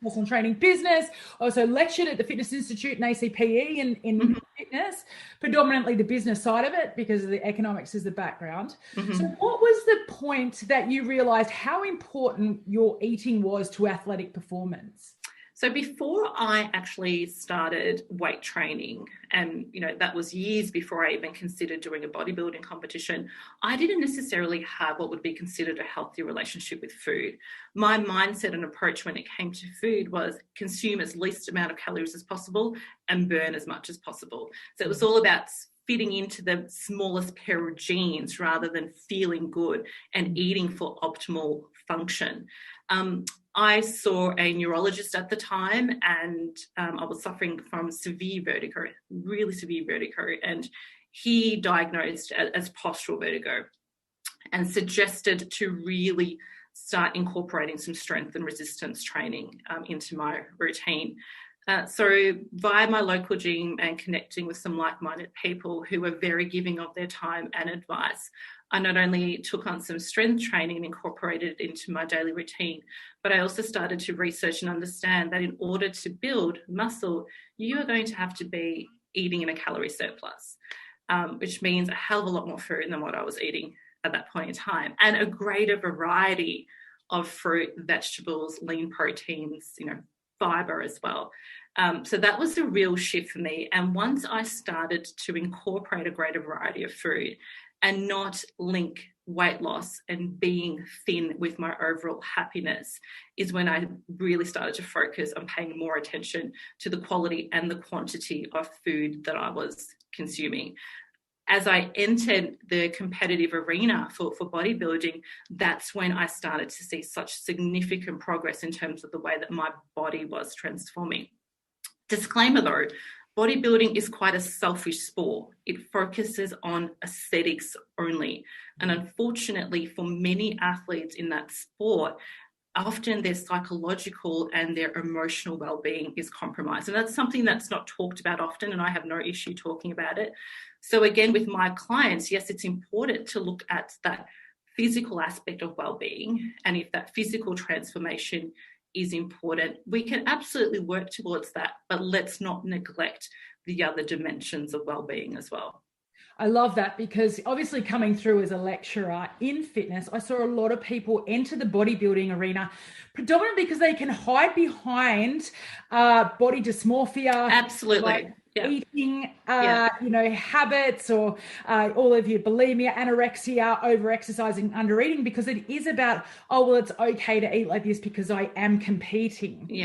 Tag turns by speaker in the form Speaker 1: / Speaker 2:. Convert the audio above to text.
Speaker 1: personal training business, also lectured at the Fitness Institute and ACPE in fitness, predominantly the business side of it because of the economics is the background. So what was the point that you realized how important your eating was to athletic performance?
Speaker 2: So before I actually started weight training, and that was years before I even considered doing a bodybuilding competition, I didn't necessarily have what would be considered a healthy relationship with food. My mindset and approach when it came to food was consume as least amount of calories as possible and burn as much as possible. So it was all about fitting into the smallest pair of jeans rather than feeling good and eating for optimal function. I saw a neurologist at the time, and I was suffering from severe vertigo, really severe vertigo, and he diagnosed as postural vertigo and suggested to really start incorporating some strength and resistance training into my routine. So via my local gym and connecting with some like-minded people who were very giving of their time and advice, I not only took on some strength training and incorporated it into my daily routine, but I also started to research and understand that in order to build muscle, you are going to have to be eating in a calorie surplus, which means a hell of a lot more food than what I was eating at that point in time, and a greater variety of fruit, vegetables, lean proteins, fiber as well. So that was a real shift for me. And once I started to incorporate a greater variety of food and not link weight loss and being thin with my overall happiness, is when I really started to focus on paying more attention to the quality and the quantity of food that I was consuming. As I entered the competitive arena for bodybuilding, that's when I started to see such significant progress in terms of the way that my body was transforming. Disclaimer though, bodybuilding is quite a selfish sport. It focuses on aesthetics only. And unfortunately, for many athletes in that sport, often their psychological and their emotional well-being is compromised. And that's something that's not talked about often, and I have no issue talking about it. So again, with my clients, yes, it's important to look at that physical aspect of well-being. And if that physical transformation is important, we can absolutely work towards that, but let's not neglect the other dimensions of well-being as well.
Speaker 1: I love that, because obviously coming through as a lecturer in fitness, I saw a lot of people enter the bodybuilding arena predominantly because they can hide behind body dysmorphia.
Speaker 2: Absolutely.
Speaker 1: Eating, habits, or all of your bulimia, anorexia, over-exercising, under-eating, because it is about, it's okay to eat like this because I am competing.
Speaker 2: Yeah.